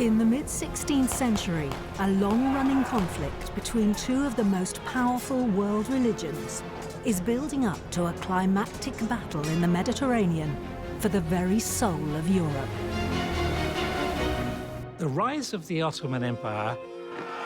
In the mid-16th century, a long-running conflict between two of the most powerful world religions is building up to a climactic battle in the Mediterranean for the very soul of Europe. The rise of the Ottoman Empire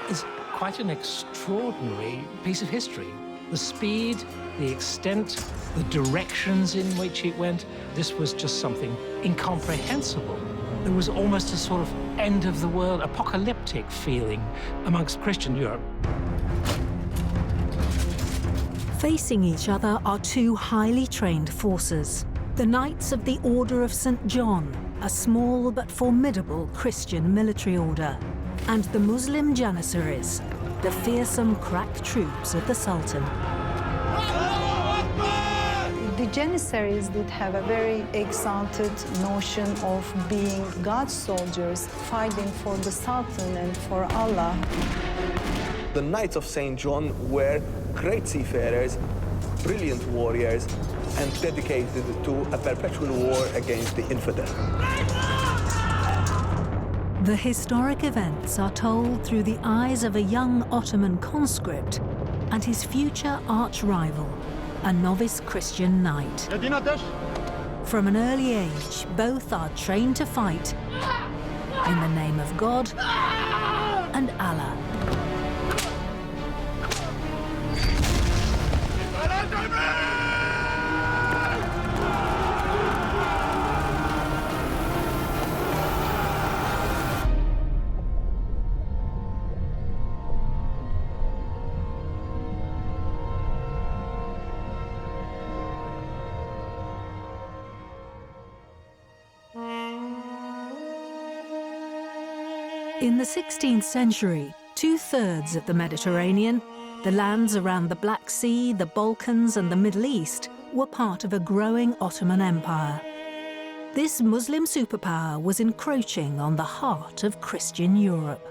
is quite an extraordinary piece of history. The speed, the extent, the directions in which it went, this was just something incomprehensible. There was almost a sort of end of the world, apocalyptic feeling amongst Christian Europe. Facing each other are two highly trained forces. The Knights of the Order of St. John, a small but formidable Christian military order, and the Muslim Janissaries, the fearsome crack troops of the Sultan. The Janissaries did have a very exalted notion of being God's soldiers, fighting for the Sultan and for Allah. The Knights of St. John were great seafarers, brilliant warriors, and dedicated to a perpetual war against the infidel. The historic events are told through the eyes of a young Ottoman conscript and his future arch-rival, a novice Christian knight. From an early age, both are trained to fight in the name of God and Allah. In the 16th century, 2/3 of the Mediterranean, the lands around the Black Sea, the Balkans and the Middle East, were part of a growing Ottoman Empire. This Muslim superpower was encroaching on the heart of Christian Europe.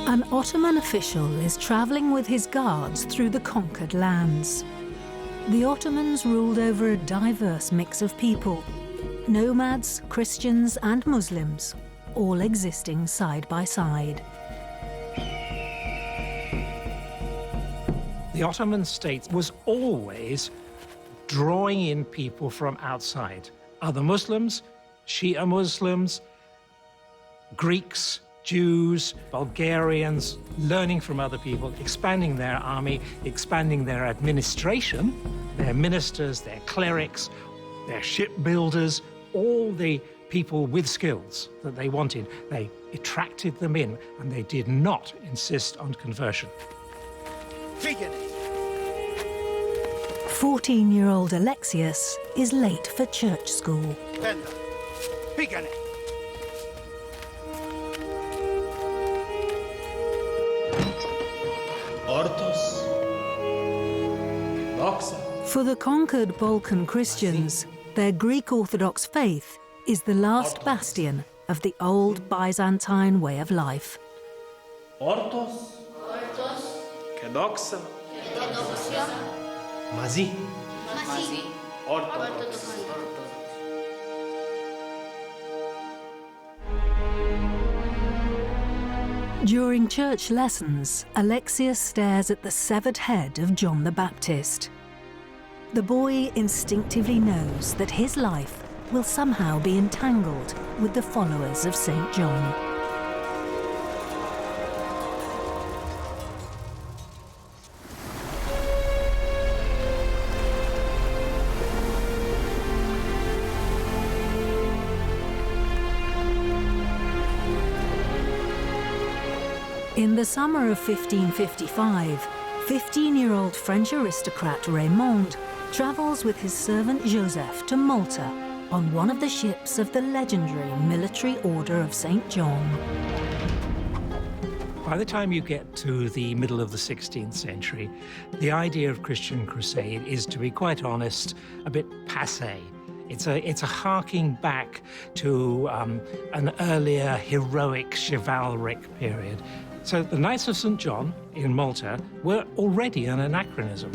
An Ottoman official is traveling with his guards through the conquered lands. The Ottomans ruled over a diverse mix of people, nomads, Christians and Muslims, all existing side by side. The Ottoman state was always drawing in people from outside. Other Muslims, Shia Muslims, Greeks, Jews, Bulgarians, learning from other people, expanding their army, expanding their administration, their ministers, their clerics, their shipbuilders, all the people with skills that they wanted. They attracted them in, and they did not insist on conversion. 14-year-old Alexius is late for church school. For the conquered Balkan Christians, their Greek Orthodox faith is the last bastion of the old Byzantine way of life. During church lessons, Alexius stares at the severed head of John the Baptist. The boy instinctively knows that his life will somehow be entangled with the followers of St. John. In the summer of 1555, 15-year-old French aristocrat Raymond travels with his servant Joseph to Malta on one of the ships of the legendary military order of St. John. By the time you get to the middle of the 16th century, the idea of Christian crusade is, to be quite honest, a bit passé. It's a harking back to an earlier heroic, chivalric period. So the Knights of St. John in Malta were already an anachronism.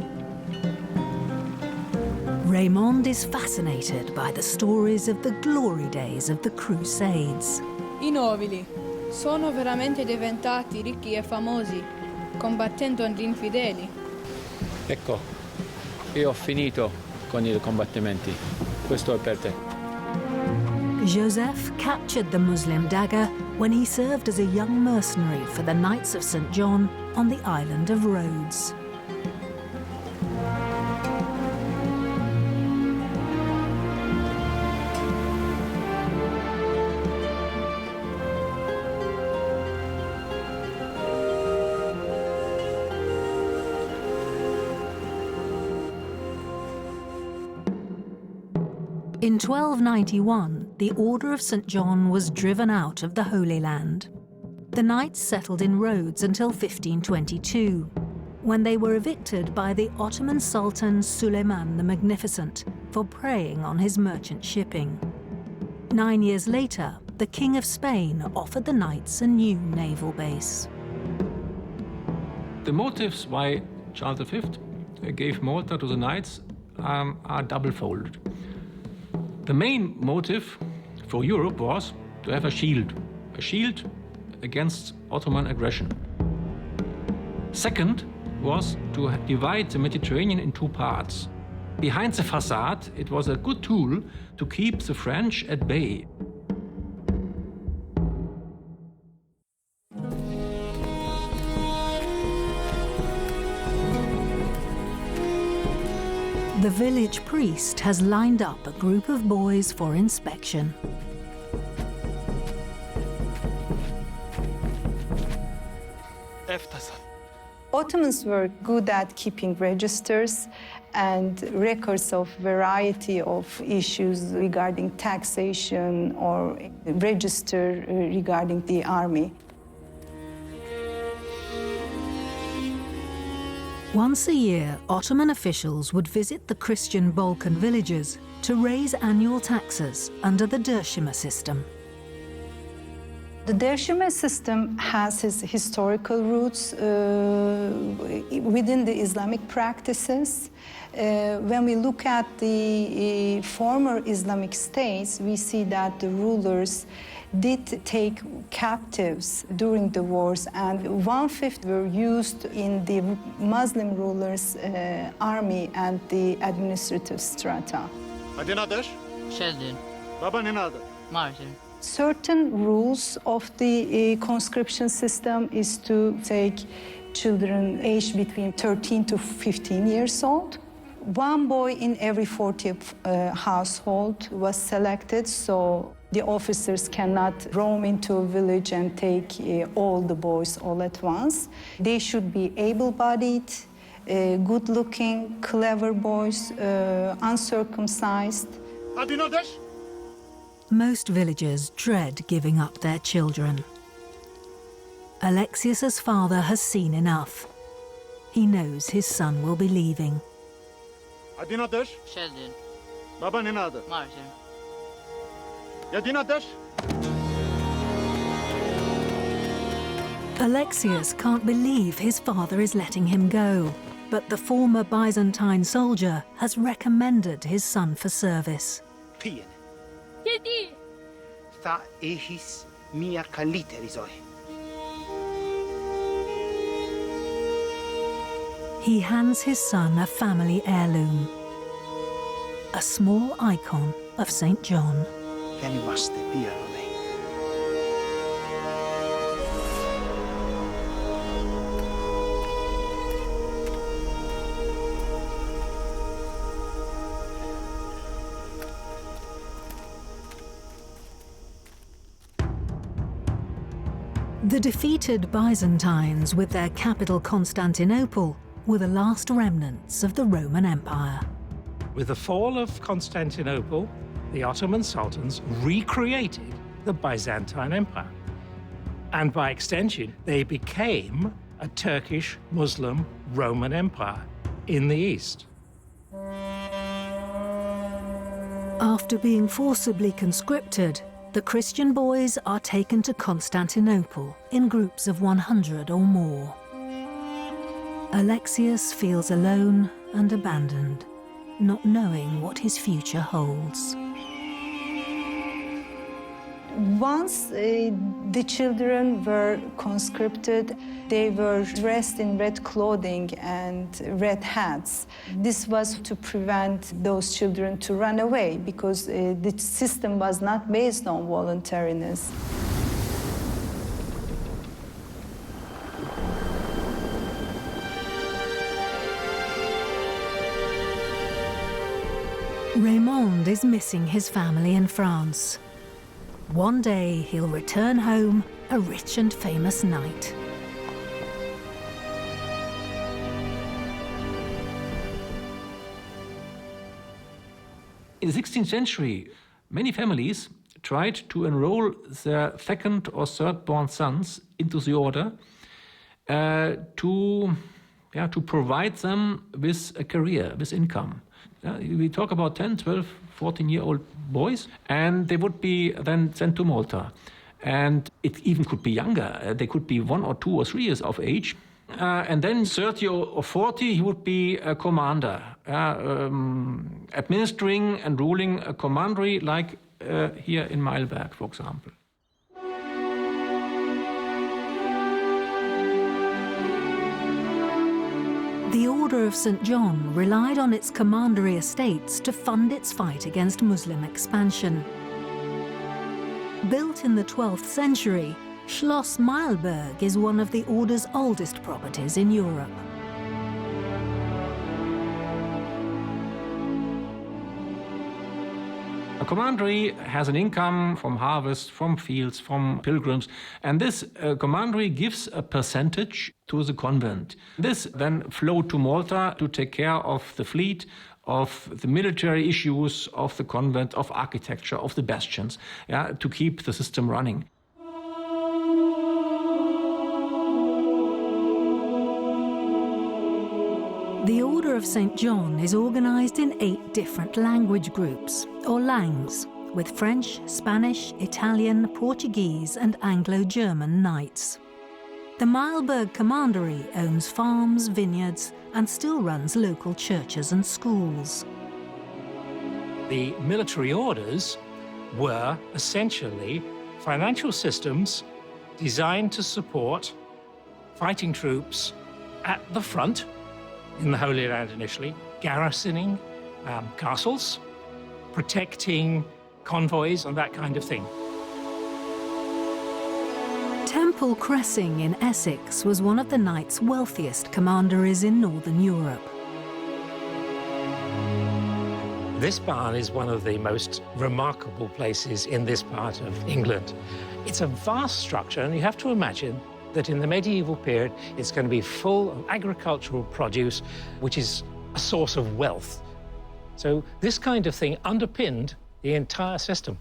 Raymond is fascinated by the stories of the glory days of the Crusades. I nobili sono veramente diventati ricchi e famosi, combattendo gli infideli. Ecco, io ho finito con i combattimenti. Questo è per te. Joseph captured the Muslim dagger when he served as a young mercenary for the Knights of St. John on the island of Rhodes. In 1291, the Order of St. John was driven out of the Holy Land. The Knights settled in Rhodes until 1522, when they were evicted by the Ottoman Sultan Suleiman the Magnificent for preying on his merchant shipping. 9 years later, the King of Spain offered the Knights a new naval base. The motives why Charles V gave Malta to the Knights are double-folded. The main motive for Europe was to have a shield against Ottoman aggression. Second was to divide the Mediterranean in two parts. Behind the facade, it was a good tool to keep the French at bay. The village priest has lined up a group of boys for inspection. Ottomans were good at keeping registers and records of variety of issues regarding taxation or register regarding the army. Once a year, Ottoman officials would visit the Christian Balkan villages to raise annual taxes under the Dershima system. The Dershima system has its historical roots within the Islamic practices. When we look at the former Islamic states, we see that the rulers did take captives during the wars, and 1/5 were used in the Muslim rulers' army and the administrative strata. Adın adaş? Sheldon. Babanın adı? Martin. Certain rules of the conscription system is to take children aged between 13 to 15 years old. One boy in every 40 household was selected, so the officers cannot roam into a village and take all the boys all at once. They should be able-bodied, good-looking, clever boys, uncircumcised. Adın adaş? Most villagers dread giving up their children. Alexius's father has seen enough. He knows his son will be leaving. Adın adaş? Sheldon. Babanın adı? Martin. Adın adaş? Alexius can't believe his father is letting him go, but the former Byzantine soldier has recommended his son for service. Πήγαινε. Γιατί? Θα έχεις μια καλύτερη ζωή. He hands his son a family heirloom, a small icon of St. John. Δεν είμαστε πίαλο, λέει. The defeated Byzantines, with their capital Constantinople, were the last remnants of the Roman Empire. With the fall of Constantinople, the Ottoman sultans recreated the Byzantine Empire. And by extension, they became a Turkish Muslim Roman Empire in the East. After being forcibly conscripted, the Christian boys are taken to Constantinople in groups of 100 or more. Alexius feels alone and abandoned, not knowing what his future holds. Once the children were conscripted, they were dressed in red clothing and red hats. This was to prevent those children to run away because the system was not based on voluntariness. Raymond is missing his family in France. One day he'll return home a rich and famous knight. In the 16th century, many families tried to enroll their second or third-born sons into the order to provide them with a career, with income. We talk about 10, 12, 14-year-old boys, and they would be then sent to Malta. And it even could be younger. They could be 1 or 2 or 3 years of age. And then 30 or 40, he would be a commander, administering and ruling a commandery like here in Mailberg, for example. The Order of St. John relied on its commandery estates to fund its fight against Muslim expansion. Built in the 12th century, Schloss Mailberg is one of the Order's oldest properties in Europe. A commandery has an income from harvest, from fields, from pilgrims, and this commandery gives a percentage to the convent. This then flowed to Malta to take care of the fleet, of the military issues of the convent, of architecture, of the bastions, to keep the system running. The Order of St. John is organized in 8 different language groups, or langues, with French, Spanish, Italian, Portuguese and Anglo-German knights. The Mailberg Commandery owns farms, vineyards, and still runs local churches and schools. The military orders were essentially financial systems designed to support fighting troops at the front, in the Holy Land initially, garrisoning castles, protecting convoys and that kind of thing. Temple Cressing in Essex was one of the knight's wealthiest commanderies in Northern Europe. This barn is one of the most remarkable places in this part of England. It's a vast structure, and you have to imagine that in the medieval period, it's going to be full of agricultural produce, which is a source of wealth. So this kind of thing underpinned the entire system.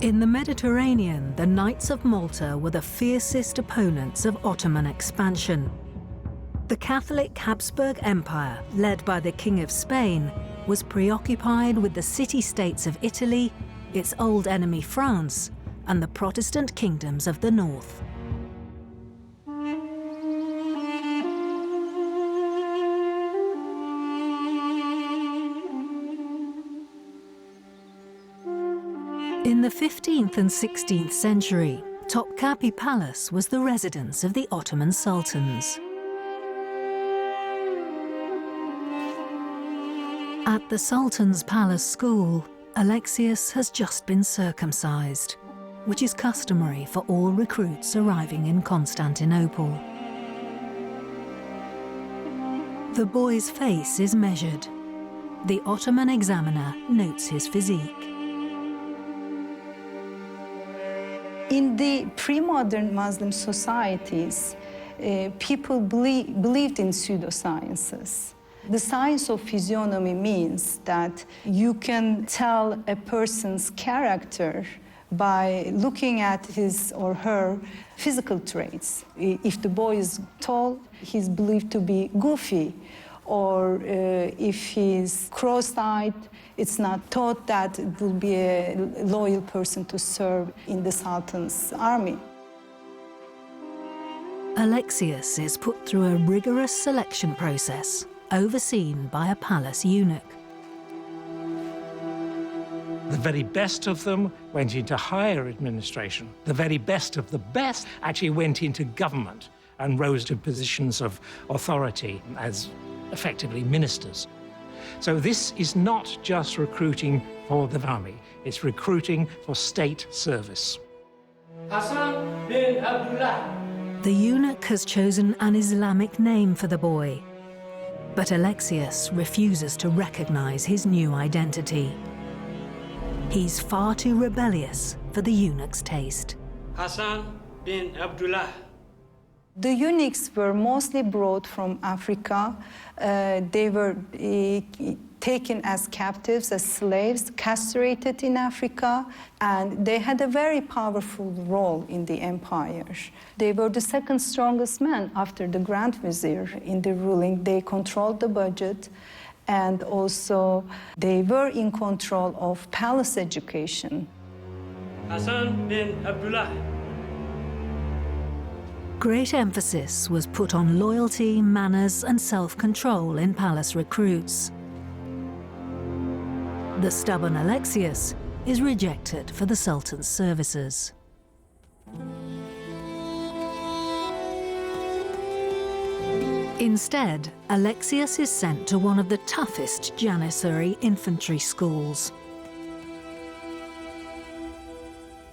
In the Mediterranean, the Knights of Malta were the fiercest opponents of Ottoman expansion. The Catholic Habsburg Empire, led by the King of Spain, was preoccupied with the city-states of Italy, its old enemy France, and the Protestant kingdoms of the north. In the 15th and 16th century, Topkapi Palace was the residence of the Ottoman sultans. At the Sultan's Palace School, Alexius has just been circumcised, which is customary for all recruits arriving in Constantinople. The boy's face is measured. The Ottoman examiner notes his physique. In the pre-modern Muslim societies, people believed in pseudosciences. The science of physiognomy means that you can tell a person's character by looking at his or her physical traits. If the boy is tall, he's believed to be goofy, or if he's cross-eyed, it's not thought that it will be a loyal person to serve in the Sultan's army. Alexius is put through a rigorous selection process, overseen by a palace eunuch. The very best of them went into higher administration. The very best of the best actually went into government and rose to positions of authority as effectively ministers. So this is not just recruiting for the army, it's recruiting for state service. Hassan bin Abdullah. The eunuch has chosen an Islamic name for the boy, but Alexius refuses to recognize his new identity. He's far too rebellious for the eunuch's taste. Hassan bin Abdullah. The eunuchs were mostly brought from Africa. They were taken as captives, as slaves, castrated in Africa, and they had a very powerful role in the empire. They were the second strongest man after the Grand Vizier in the ruling. They controlled the budget, and also they were in control of palace education. Hassan bin Abdullah. Great emphasis was put on loyalty, manners, and self-control in palace recruits. The stubborn Alexius is rejected for the Sultan's services. Instead, Alexius is sent to one of the toughest Janissary infantry schools.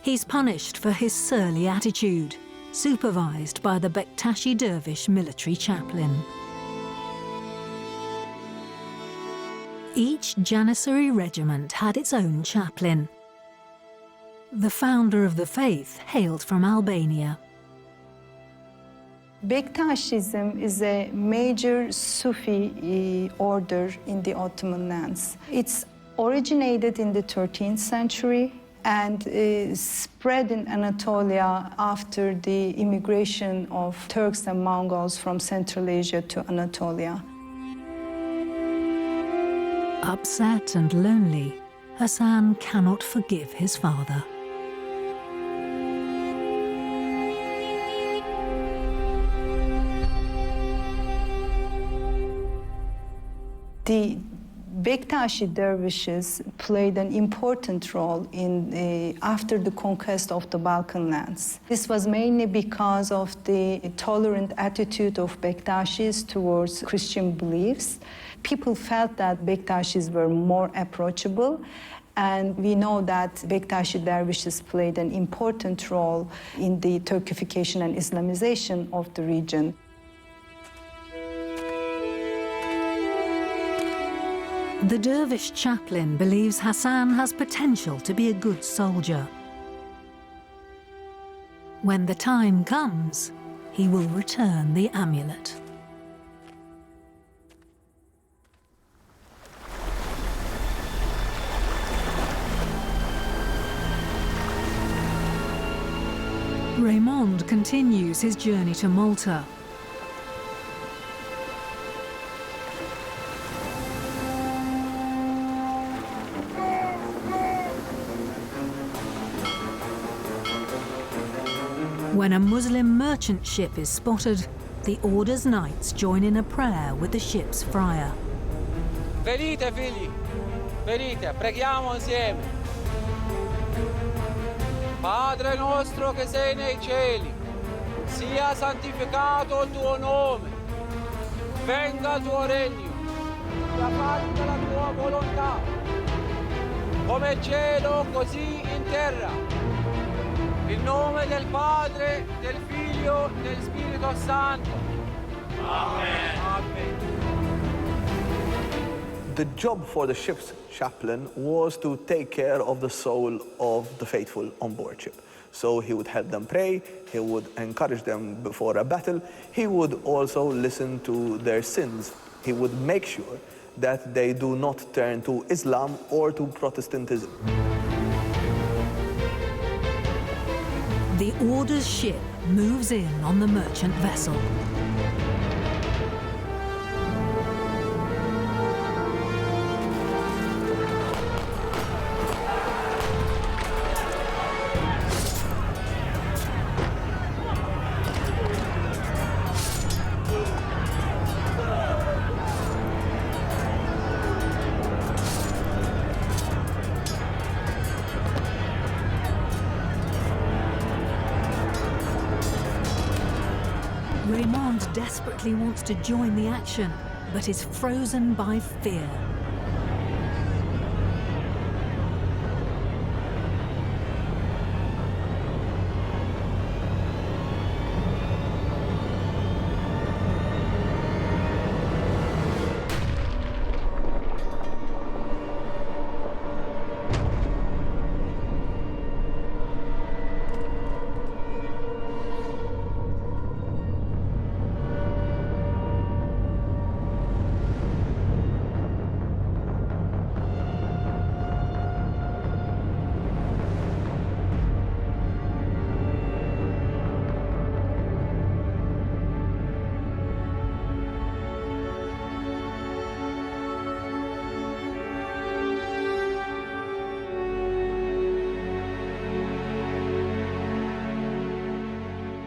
He's punished for his surly attitude, supervised by the Bektashi dervish military chaplain. Each Janissary regiment had its own chaplain. The founder of the faith hailed from Albania. Bektashism is a major Sufi order in the Ottoman lands. It's originated in the 13th century and spread in Anatolia after the immigration of Turks and Mongols from Central Asia to Anatolia. Upset and lonely, Hassan cannot forgive his father. The Bektashi dervishes played an important role after the conquest of the Balkan lands. This was mainly because of the tolerant attitude of Bektashis towards Christian beliefs. People felt that Bektashis were more approachable, and we know that Bektashi dervishes played an important role in the Turkification and Islamization of the region. The dervish chaplain believes Hassan has potential to be a good soldier. When the time comes, he will return the amulet. Raymond continues his journey to Malta. When a Muslim merchant ship is spotted, the Order's knights join in a prayer with the ship's friar. Venite, figli, venite, preghiamo insieme. Padre nostro che sei nei cieli, sia santificato il tuo nome, venga il tuo regno, sia fatta la tua volontà, come in cielo così in terra. In nome del Padre, del Figlio, del Spirito Santo. Amen. Amen. The job for the ship's chaplain was to take care of the soul of the faithful on board ship. So he would help them pray, he would encourage them before a battle, he would also listen to their sins. He would make sure that they do not turn to Islam or to Protestantism. the Order's ship moves in on the merchant vessel. Raymond desperately wants to join the action, but is frozen by fear.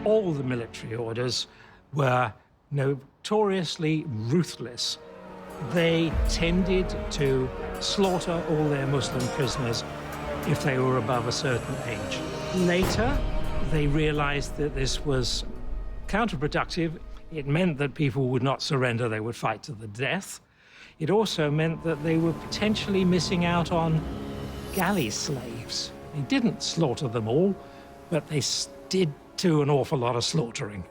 All the military orders were notoriously ruthless. They tended to slaughter all their Muslim prisoners if they were above a certain age. Later, they realized that this was counterproductive. It meant that people would not surrender, they would fight to the death. It also meant that they were potentially missing out on galley slaves. They didn't slaughter them all, but they did do an awful lot of slaughtering.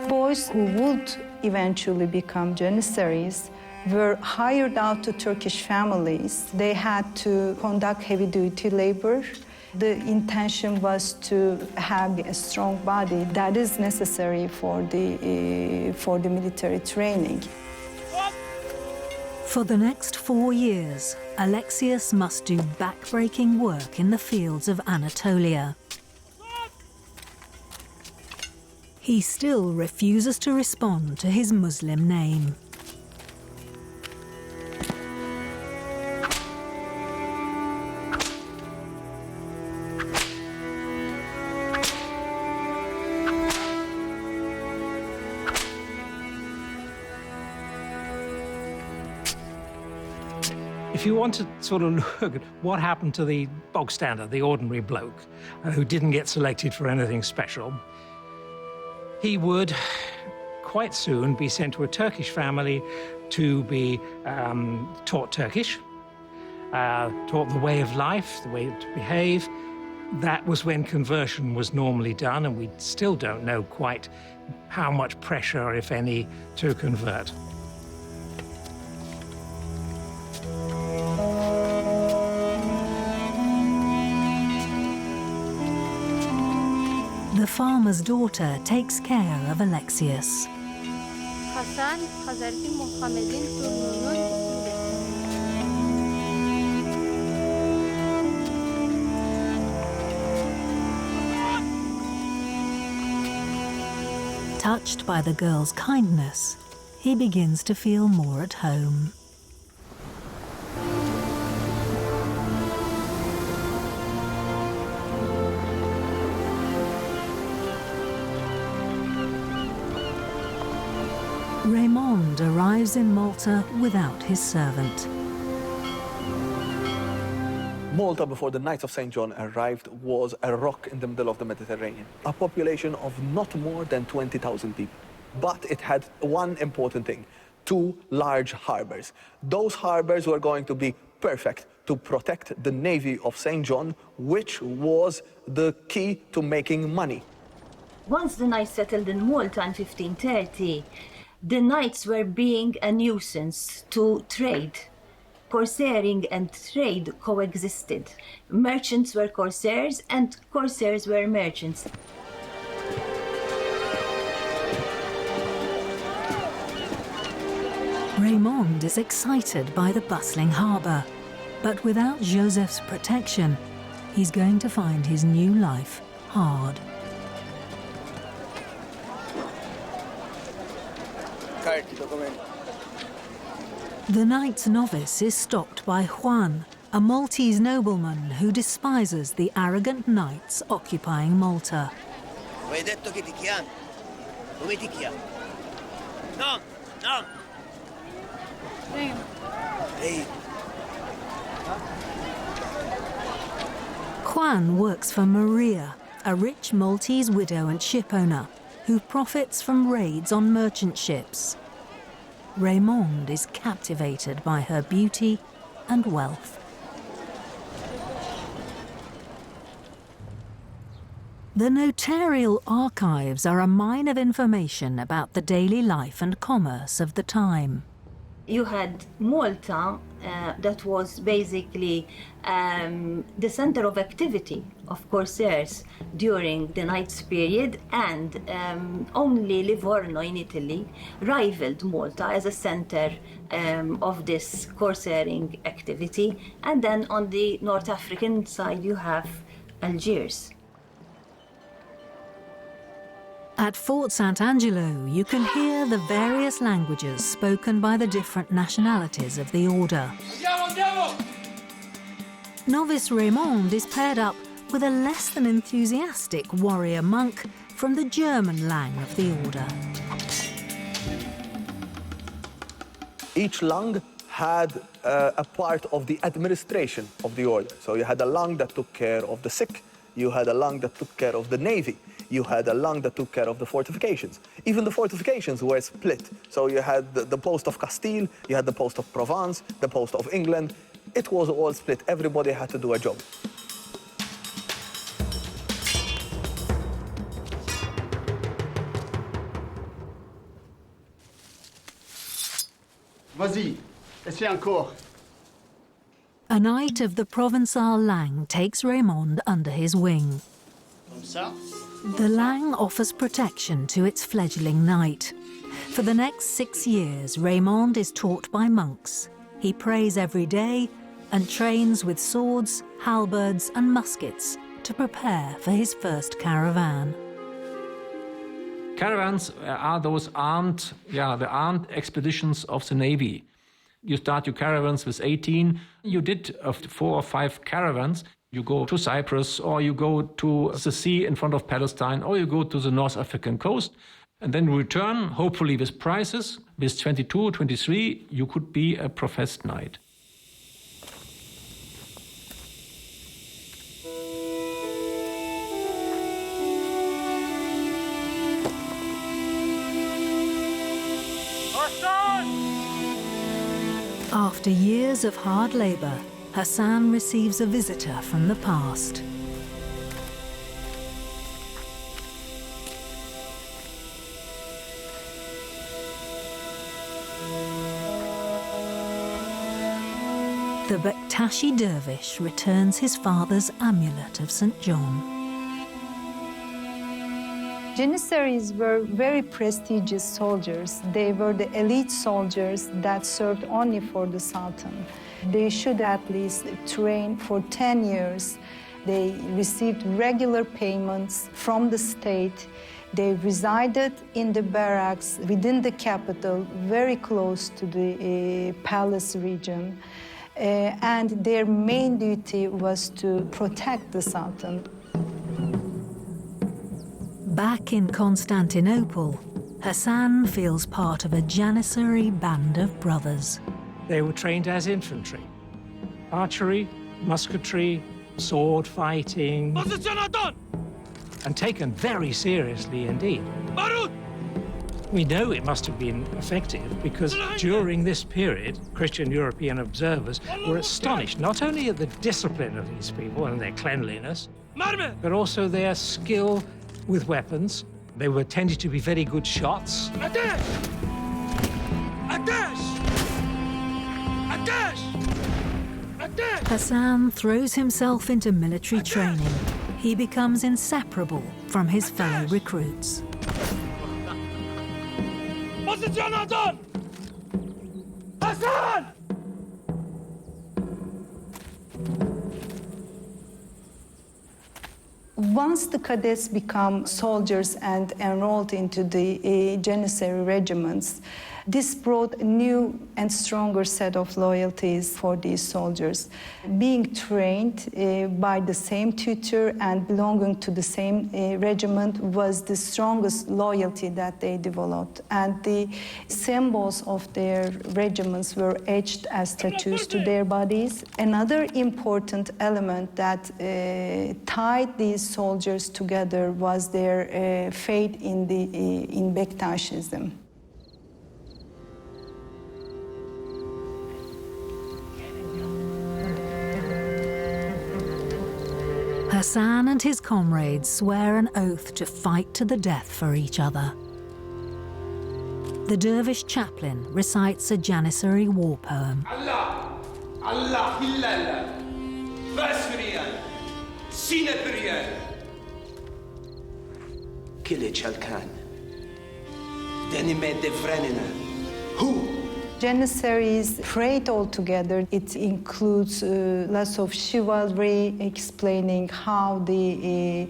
Boys who would eventually become Janissaries were hired out to Turkish families. They had to conduct heavy-duty labor. The intention was to have a strong body that is necessary for the military training. For the next 4 years, Alexius must do back-breaking work in the fields of Anatolia. He still refuses to respond to his Muslim name. If you want to sort of look at what happened to the bog standard, the ordinary bloke, who didn't get selected for anything special, he would quite soon be sent to a Turkish family to be taught Turkish, taught the way of life, the way to behave. That was when conversion was normally done, and we still don't know quite how much pressure, if any, to convert. The farmer's daughter takes care of Alexius. Hasan, Hazreti Muhammed'in torununun isimdir. Touched by the girl's kindness, he begins to feel more at home. Raymond arrives in Malta without his servant. Malta, before the Knights of St. John arrived, was a rock in the middle of the Mediterranean. A population of not more than 20,000 people. But it had one important thing: 2 large harbors. Those harbors were going to be perfect to protect the navy of St. John, which was the key to making money. Once the Knights settled in Malta in 1530, the Knights were being a nuisance to trade. Corsairing and trade coexisted. Merchants were corsairs and corsairs were merchants. Raymond is excited by the bustling harbour, but without Joseph's protection, he's going to find his new life hard. The knight's novice is stopped by Juan, a Maltese nobleman who despises the arrogant knights occupying Malta. Juan works for Maria, a rich Maltese widow and shipowner who profits from raids on merchant ships. Raymond is captivated by her beauty and wealth. The notarial archives are a mine of information about the daily life and commerce of the time. You had Malta, that was basically the center of activity of corsairs during the Knights period, and only Livorno in Italy rivaled Malta as a center of this corsairing activity. And then on the North African side you have Algiers. At Fort Sant'Angelo, you can hear the various languages spoken by the different nationalities of the order. Novice Raymond is paired up with a less than enthusiastic warrior monk from the German lang of the order. Each lang had a part of the administration of the order. So you had a lang that took care of the sick, you had a lang that took care of the navy, you had a lang that took care of the fortifications. Even the fortifications were split. So you had the post of Castile, you had the post of Provence, the post of England. It was all split. Everybody had to do a job. Vas-y, essaie encore. A knight of the Provençal lang takes Raymond under his wing. Comme ça. The lang offers protection to its fledgling knight. For the next 6 years, Raymond is taught by monks. He prays every day and trains with swords, halberds and muskets to prepare for his first caravan. Caravans are those armed, the armed expeditions of the Navy. You start your caravans with 18. You did 4 or 5 caravans. You go to Cyprus, or you go to the sea in front of Palestine, or you go to the North African coast, and then return, hopefully with prizes. With 22, 23, you could be a professed knight. After years of hard labor, Hassan receives a visitor from the past. The Bektashi dervish returns his father's amulet of St. John. Janissaries were very prestigious soldiers. They were the elite soldiers that served only for the Sultan. They should at least train for 10 years. They received regular payments from the state. They resided in the barracks within the capital, very close to the palace region. And their main duty was to protect the Sultan. Back in Constantinople, Hassan feels part of a Janissary band of brothers. They were trained as infantry. Archery, musketry, sword fighting, and taken very seriously indeed. We know it must have been effective because during this period, Christian European observers were astonished not only at the discipline of these people and their cleanliness, but also their skill with weapons. They were tended to be very good shots. Hassan throws himself into military training. He becomes inseparable from his fellow recruits. Once the cadets become soldiers and enrolled into the Janissary regiments, this brought a new and stronger set of loyalties for these soldiers. Being trained by the same tutor and belonging to the same regiment was the strongest loyalty that they developed. And the symbols of their regiments were etched as tattoos to their bodies. Another important element that tied these soldiers together was their faith in Bektashism. Hassan and his comrades swear an oath to fight to the death for each other. The dervish chaplain recites a Janissary war poem. Allah, Allah, Hillala, Vasurian, Sinapurian. Kile Chalkan, Denime Devrenina, who? Janissaries prayed all together. It includes lots of chivalry, explaining how the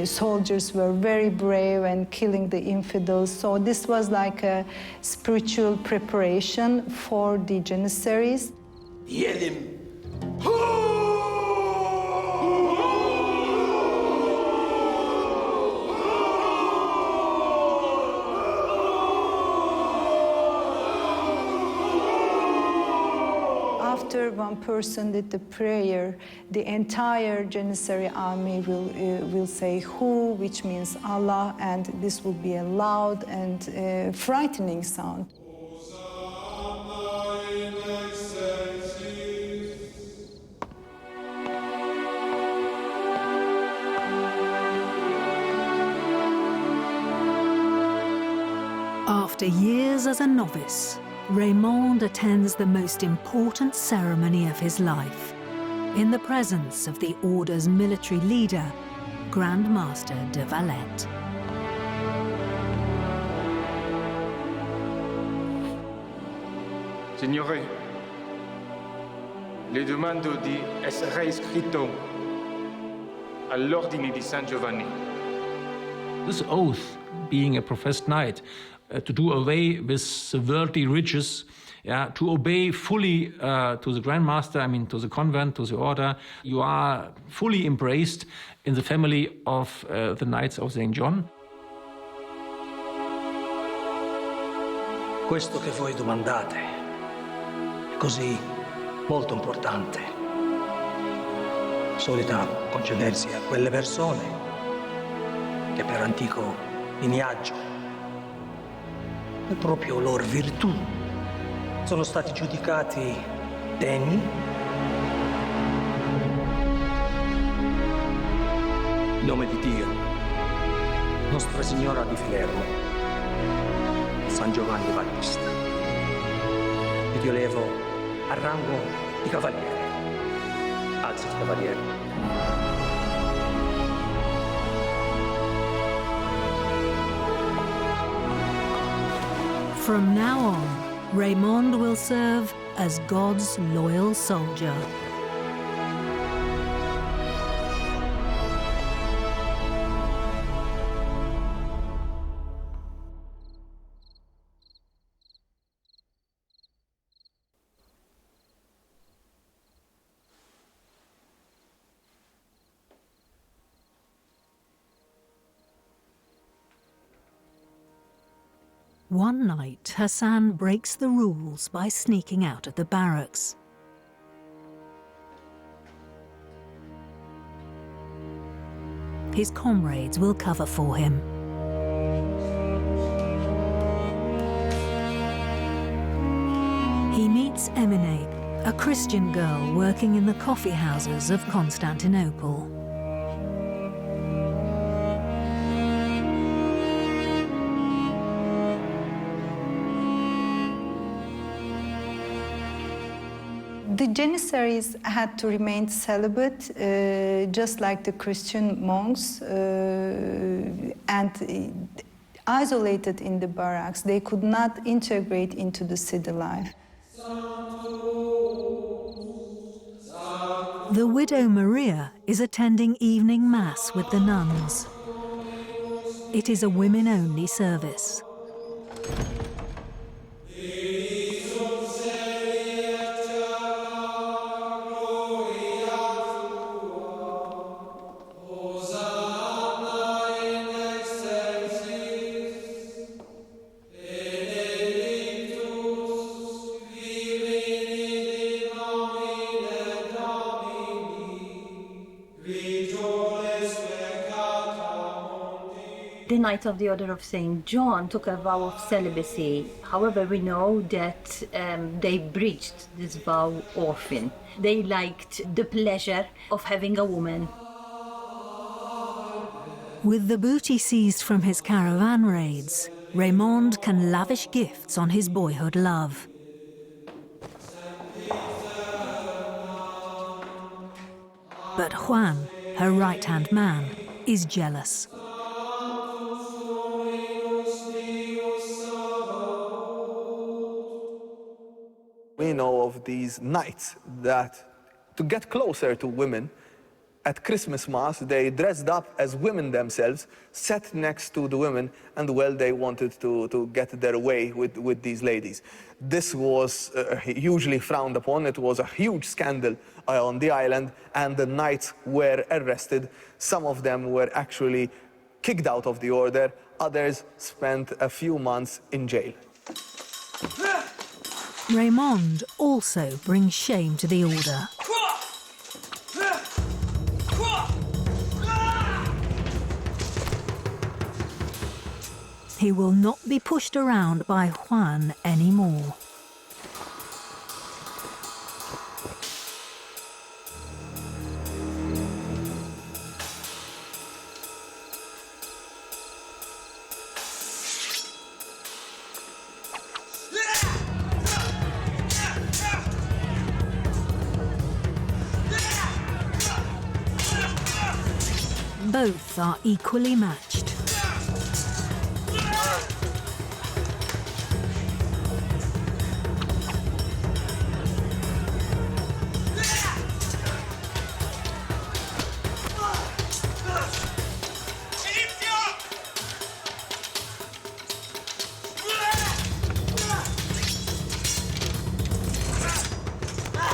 soldiers were very brave and killing the infidels. So this was like a spiritual preparation for the Janissaries. Yelim. After one person did the prayer, the entire Janissary army will say Hu, which means Allah, and this will be a loud and frightening sound. After years as a novice, Raymond attends the most important ceremony of his life, in the presence of the Order's military leader, Grand Master de Valette. Signore, le domando di essere iscritto all'Ordine di San Giovanni. This oath, being a professed knight, to do away with the worldly riches, to obey fully to the Grand Master, to the convent, to the order. You are fully embraced in the family of the Knights of St. John. Questo che voi domandate è così molto importante. Solita concedersi a quelle persone che per antico lignaggio e proprio loro virtù sono stati giudicati degni in nome di Dio, Nostra Signora di Fermo, San Giovanni Battista, ed io levo al rango di cavaliere. Alzati, cavaliere. From now on, Raymond will serve as God's loyal soldier. One night, Hassan breaks the rules by sneaking out of the barracks. His comrades will cover for him. He meets Emine, a Christian girl working in the coffee houses of Constantinople. The Janissaries had to remain celibate, just like the Christian monks, and isolated in the barracks. They could not integrate into the city life. The widow Maria is attending evening mass with the nuns. It is a women-only service. The Knights of the Order of St. John took a vow of celibacy. However, we know that they breached this vow often. They liked the pleasure of having a woman. With the booty seized from his caravan raids, Raymond can lavish gifts on his boyhood love. But Juan, her right-hand man, is jealous. We know of these knights that, to get closer to women, at Christmas Mass, they dressed up as women themselves, sat next to the women, and, well, they wanted to get their way with these ladies. This was hugely frowned upon. It was a huge scandal on the island, and the knights were arrested. Some of them were actually kicked out of the order. Others spent a few months in jail. Raymond also brings shame to the order. He will not be pushed around by Juan anymore. Both are equally matched.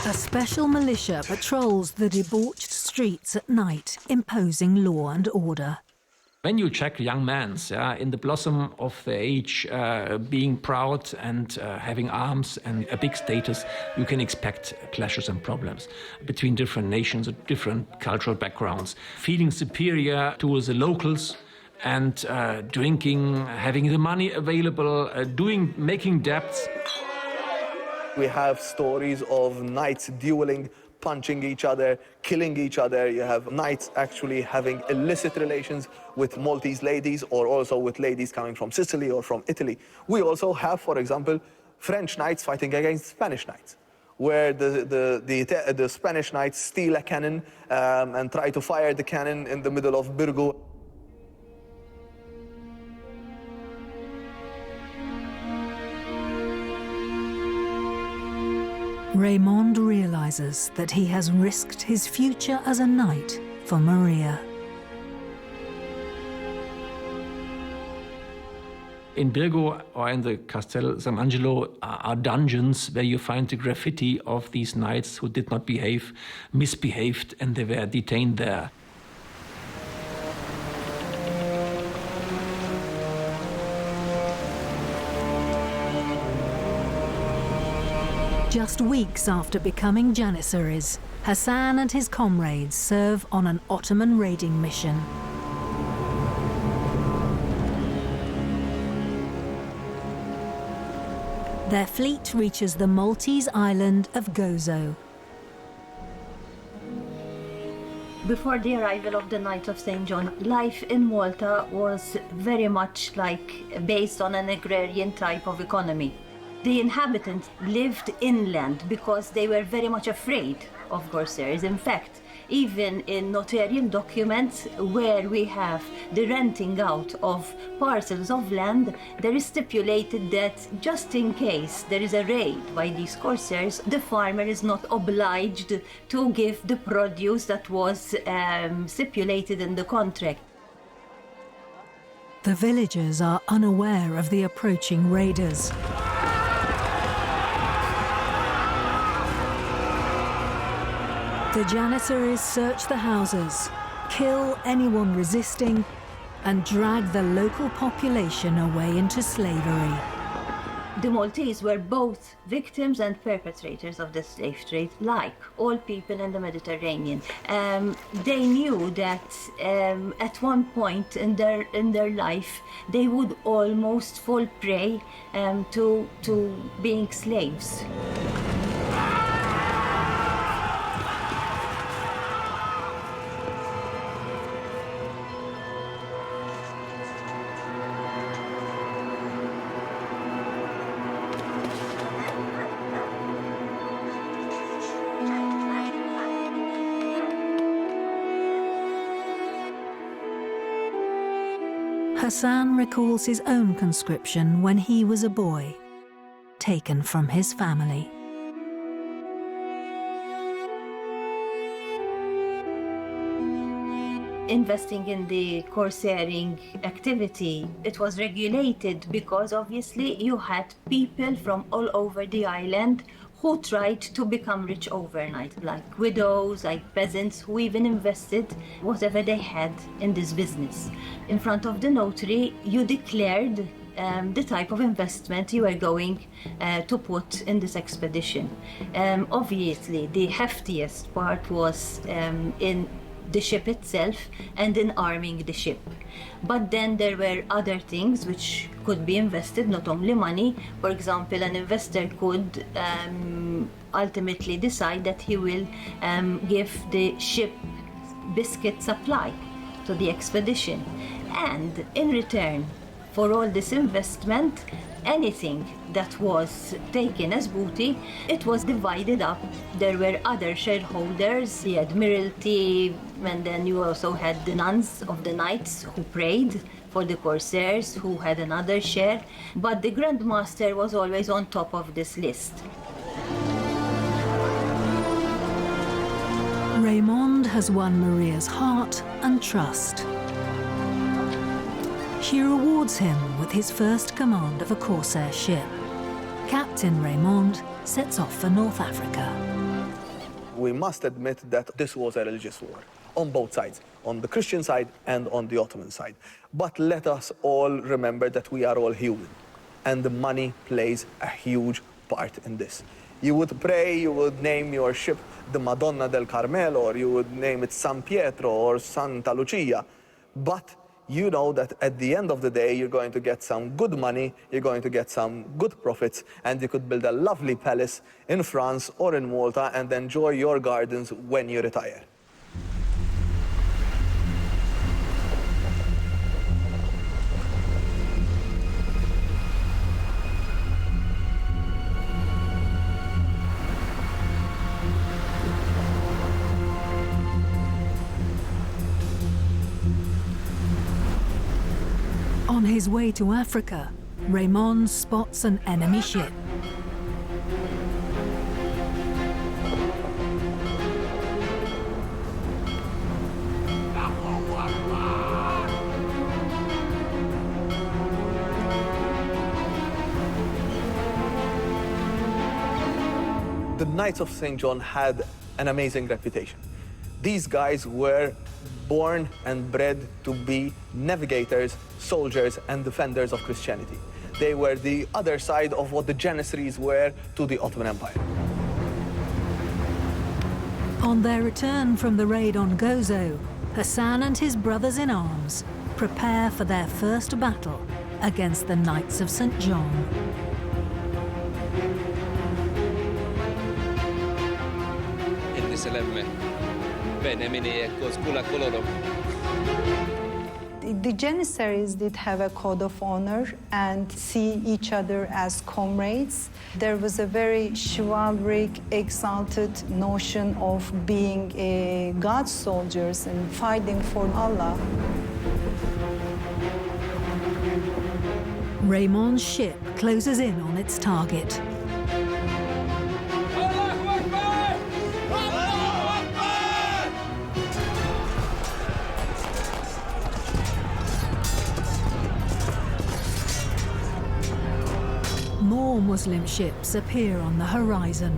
A special militia patrols the debauched streets at night, imposing law and order. When you check young men in the blossom of their age, being proud and having arms and a big status, you can expect clashes and problems between different nations, different cultural backgrounds, feeling superior to the locals and drinking, having the money available, making debts. We have stories of knights dueling, punching each other, killing each other. You have knights actually having illicit relations with Maltese ladies or also with ladies coming from Sicily or from Italy. We also have, for example, French knights fighting against Spanish knights, where the Spanish knights steal a cannon and try to fire the cannon in the middle of Birgo. Raymond realizes that he has risked his future as a knight for Maria. In Birgo or in the Castel San Angelo are dungeons where you find the graffiti of these knights who did not misbehaved, and they were detained there. Just weeks after becoming Janissaries, Hassan and his comrades serve on an Ottoman raiding mission. Their fleet reaches the Maltese island of Gozo. Before the arrival of the Knights of St. John, life in Malta was very much based on an agrarian type of economy. The inhabitants lived inland because they were very much afraid of corsairs. In fact, even in notarial documents where we have the renting out of parcels of land, there is stipulated that just in case there is a raid by these corsairs, the farmer is not obliged to give the produce that was stipulated in the contract. The villagers are unaware of the approaching raiders. The Janissaries search the houses, kill anyone resisting, and drag the local population away into slavery. The Maltese were both victims and perpetrators of the slave trade, like all people in the Mediterranean. They knew that at one point in their life, they would almost fall prey to being slaves. Hassan recalls his own conscription when he was a boy, taken from his family. Investing in the corsairing activity, it was regulated because obviously you had people from all over the island who tried to become rich overnight, like widows, like peasants, who even invested whatever they had in this business. In front of the notary, you declared the type of investment you were going to put in this expedition. Obviously, the heftiest part was in the ship itself and in arming the ship. But then there were other things which could be invested, not only money. For example, an investor could ultimately decide that he will give the ship biscuit supply to the expedition. And in return for all this investment, anything that was taken as booty, it was divided up. There were other shareholders, the Admiralty, and then you also had the nuns of the knights who prayed for the corsairs, who had another share. But the Grand Master was always on top of this list. Raymond has won Maria's heart and trust. She rewards him with his first command of a corsair ship. Captain Raymond sets off for North Africa. We must admit that this was a religious war on both sides, on the Christian side and on the Ottoman side. But let us all remember that we are all human, and the money plays a huge part in this. You would pray, you would name your ship the Madonna del Carmelo, or you would name it San Pietro or Santa Lucia, but you know that at the end of the day, you're going to get some good money, you're going to get some good profits, and you could build a lovely palace in France or in Malta and enjoy your gardens when you retire. On his way to Africa, Raymond spots an enemy ship. The Knights of St. John had an amazing reputation. These guys were born and bred to be navigators, soldiers, and defenders of Christianity. They were the other side of what the Janissaries were to the Ottoman Empire. On their return from the raid on Gozo, Hassan and his brothers in arms prepare for their first battle against the Knights of St. John. The Janissaries did have a code of honor and see each other as comrades. There was a very chivalric, exalted notion of being God soldiers and fighting for Allah. Raymond's ship closes in on its target. More Muslim ships appear on the horizon.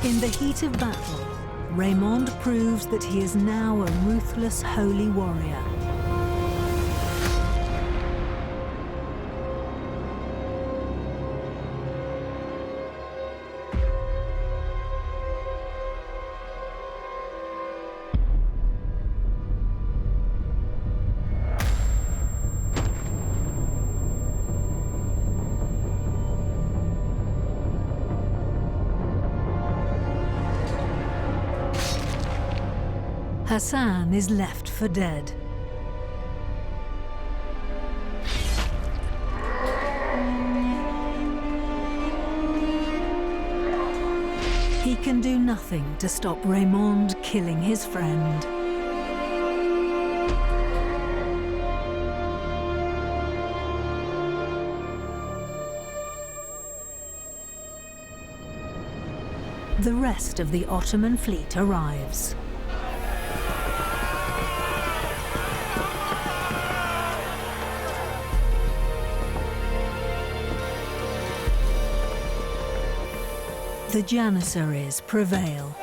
In the heat of battle, Raymond proves that he is now a ruthless holy warrior. Hassan is left for dead. He can do nothing to stop Raymond killing his friend. The rest of the Ottoman fleet arrives. The Janissaries prevail.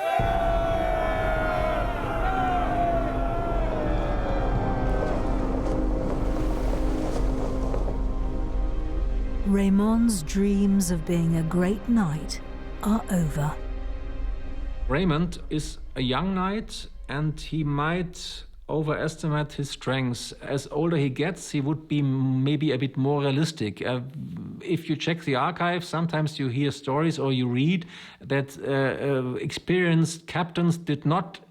Raymond's dreams of being a great knight are over. Raymond is a young knight, and he might overestimate his strengths. As older he gets, he would be maybe a bit more realistic. If you check the archives, sometimes you hear stories or you read that experienced captains did not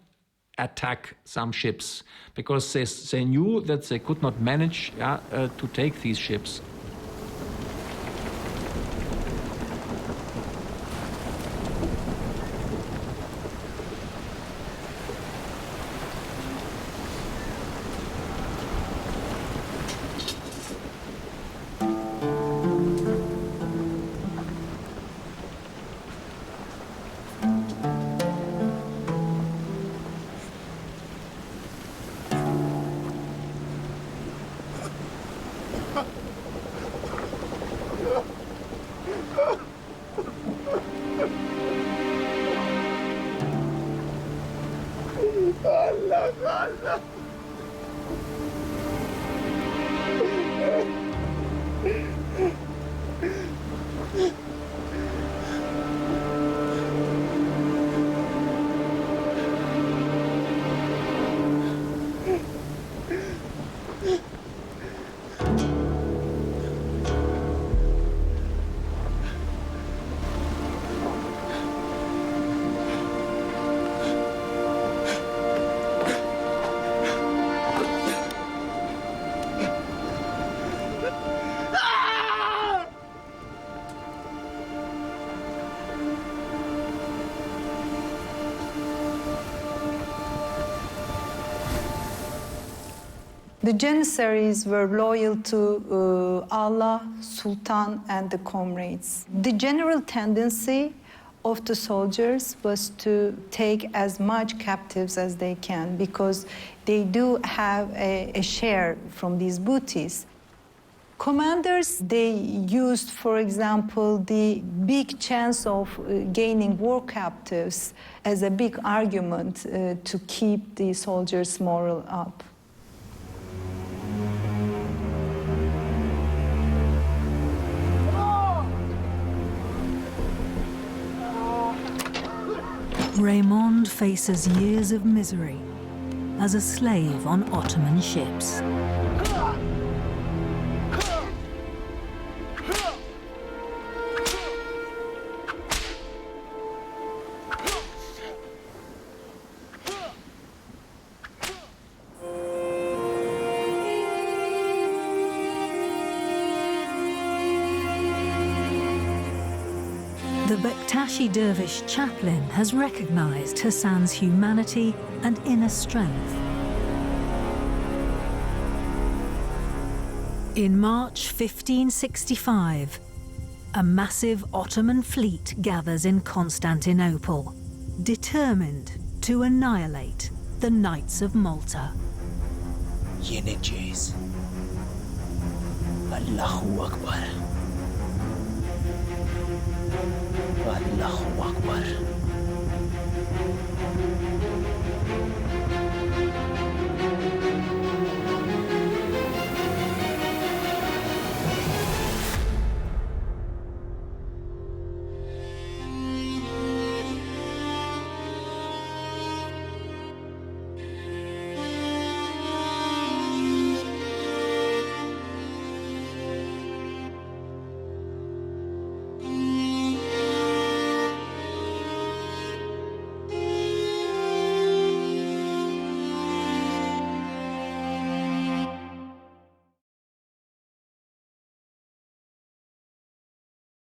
attack some ships because they knew that they could not manage to take these ships. The Janissaries were loyal to Allah, Sultan, and the comrades. The general tendency of the soldiers was to take as much captives as they can because they do have a share from these booties. Commanders, they used, for example, the big chance of gaining war captives as a big argument to keep the soldiers' morale up. Raymond faces years of misery as a slave on Ottoman ships. The Bektashi dervish chaplain has recognized Hassan's humanity and inner strength. In March 1565, a massive Ottoman fleet gathers in Constantinople, determined to annihilate the Knights of Malta. Yenijis. Allahu Akbar. Allahu Akbar.